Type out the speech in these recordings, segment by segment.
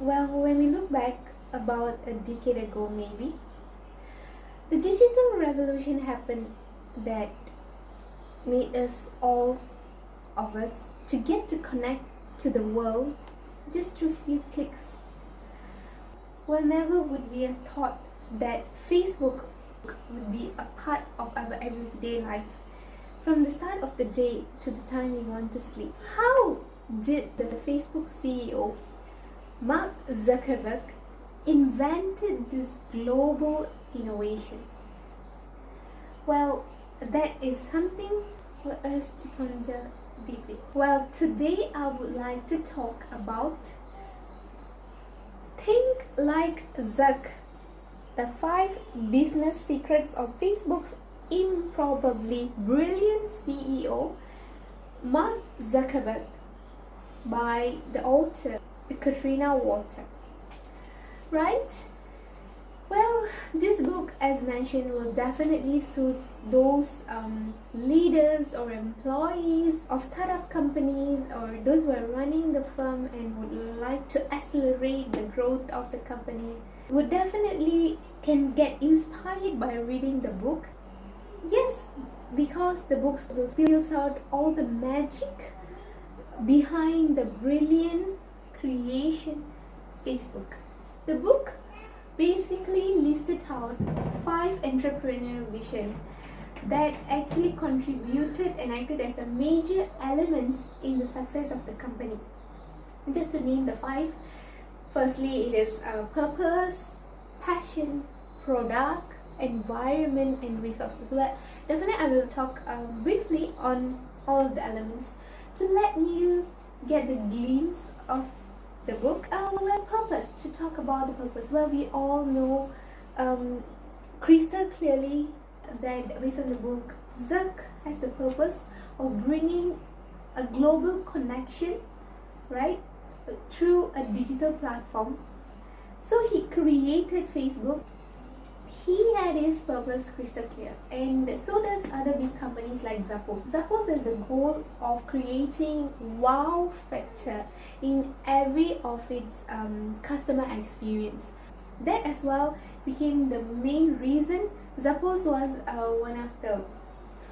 Well, when we look back about a decade ago, maybe, the digital revolution happened that made us, all of us, to get to connect to the world just through few clicks. Well, never would we have thought that Facebook would be a part of our everyday life from the start of the day to the time we want to sleep. How did the Facebook CEO Mark Zuckerberg invented this global innovation? Well, that is something for us to ponder deeply. Well, today I would like to talk about Think Like Zuck, the 5 business secrets of Facebook's improbably brilliant CEO Mark Zuckerberg, by the author Katrina Walter. Right? Well, this book, as mentioned, will definitely suit those leaders or employees of startup companies, or those who are running the firm and would like to accelerate the growth of the company. Would definitely can get inspired by reading the book. Yes, because the book spills out all the magic behind the brilliant creation Facebook. The book basically listed out 5 entrepreneurial visions that actually contributed and acted as the major elements in the success of the company. Just to name the 5, firstly, it is purpose, passion, product, environment, and resources. Well, definitely I will talk briefly on all of the elements to let you get the glimpse of the book. Well, purpose, to talk about the purpose. Well, we all know crystal clearly that based on the book, Zuck has the purpose of bringing a global connection, right, through a digital platform. So he created Facebook. He had his purpose crystal clear, and so does other big companies like Zappos. Zappos has the goal of creating wow factor in every of its customer experience. That as well became the main reason Zappos was one of the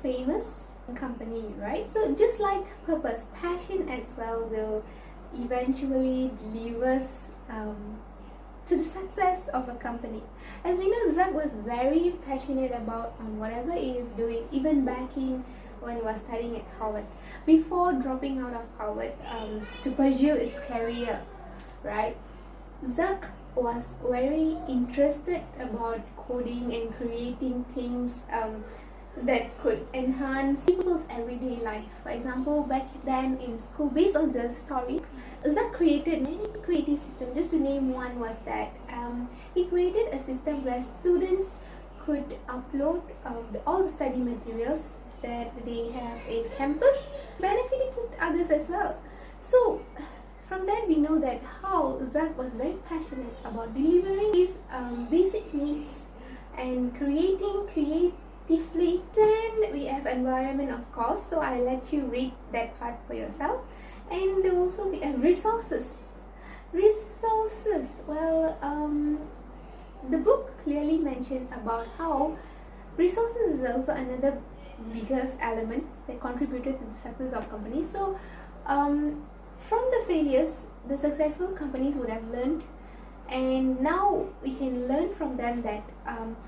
famous company, right? So just like purpose, passion as well will eventually delivers to the success of a company. As we know, Zuck was very passionate about whatever he is doing, even back in when he was studying at Harvard. Before dropping out of Harvard to pursue his career, right? Zuck was very interested about coding and creating things that could enhance people's everyday life. For example, back then in school, based on the story, Zuck created many creative systems. Just to name one was that he created a system where students could upload all the study materials that they have in campus, benefiting to others as well. So from that we know that how Zuck was very passionate about delivering his basic needs and creating creatively. Then we have environment, of course, so I let you read that part for yourself. And also we have resources. Well, the book clearly mentioned about how resources is also another biggest element that contributed to the success of companies. So from the failures, the successful companies would have learned, and now we can learn from them that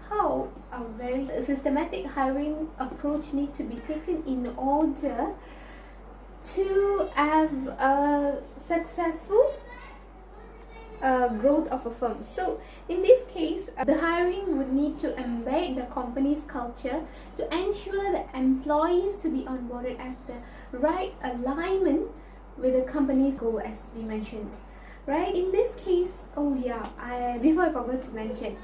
how a very systematic hiring approach needs to be taken in order to have a successful growth of a firm. So in this case, the hiring would need to embed the company's culture to ensure the employees to be onboarded at the right alignment with the company's goal, as we mentioned. Right? In this case, before I forgot to mention,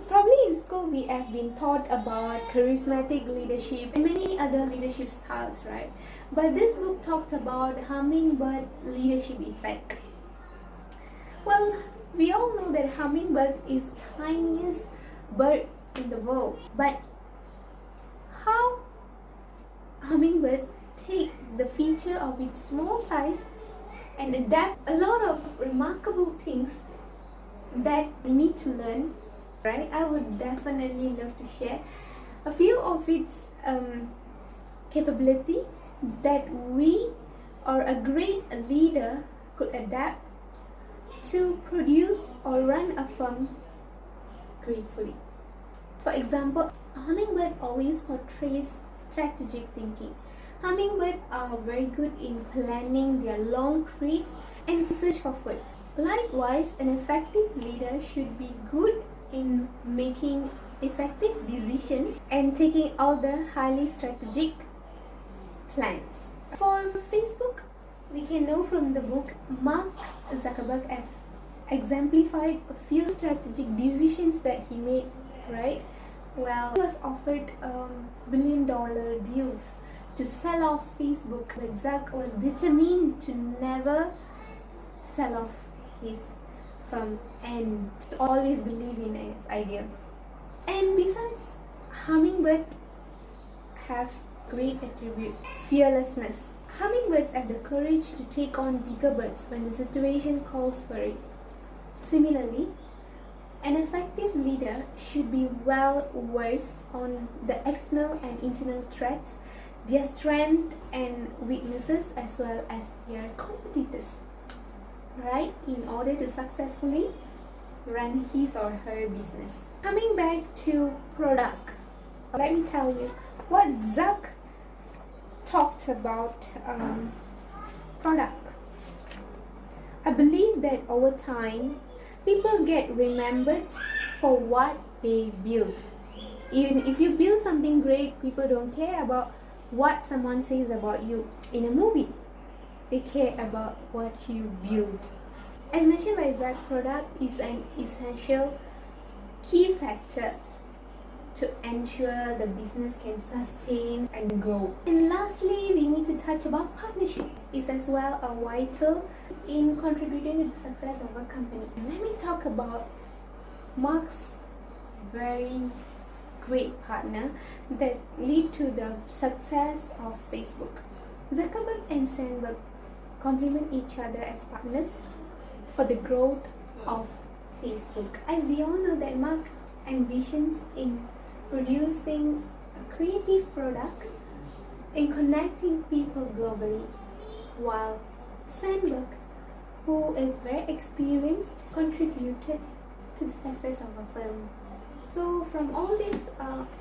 probably in school we have been taught about charismatic leadership and many other leadership styles, right? But this book talked about hummingbird leadership effect. Well, we all know that hummingbird is the tiniest bird in the world, but how hummingbirds take the feature of its small size and adapt a lot of remarkable things that we need to learn, right? I would definitely love to share a few of its capability that we or a great leader could adapt to produce or run a firm gratefully. For example, hummingbird always portrays strategic thinking. Hummingbirds are very good in planning their long trips and search for food. Likewise, an effective leader should be good in making effective decisions and taking all the highly strategic plans. For Facebook, we can know from the book Mark Zuckerberg have exemplified a few strategic decisions that he made, right? Well, he was offered billion-dollar deals to sell off Facebook, but Zuck was determined to never sell off his firm and to always believe in his idea. And besides, hummingbird have great attribute, fearlessness. Hummingbirds have the courage to take on bigger birds when the situation calls for it. Similarly, an effective leader should be well versed on the external and internal threats, their strengths and weaknesses, as well as their competitors, right? In order to successfully run his or her business. Coming back to product, let me tell you what Zuck talked about product. I believe that over time, people get remembered for what they build. Even if you build something great, people don't care about what someone says about you in a movie. They care about what you build. As mentioned by Zuck, product is an essential key factor to ensure the business can sustain and grow. And lastly, we need to touch about partnership. It's as well a vital in contributing to the success of a company. Let me talk about Mark's very great partner that lead to the success of Facebook. Zuckerberg and Sandberg complement each other as partners for the growth of Facebook. As we all know that Mark envisions in producing a creative product and connecting people globally, while Sandberg, who is very experienced, contributed to the success of a film. So from all this,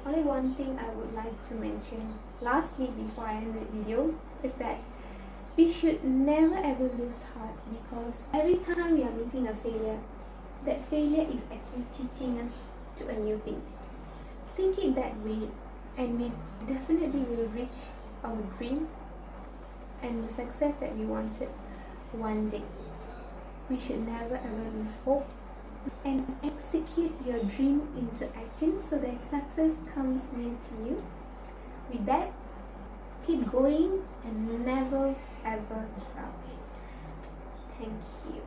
only one thing I would like to mention lastly before I end the video is that we should never ever lose heart, because every time we are meeting a failure, that failure is actually teaching us to a new thing. Think it that way, and we definitely will reach our dream and the success that we wanted one day. We should never ever lose hope and execute your dream into action so that success comes near to you. With that, keep going and never ever give up. Thank you.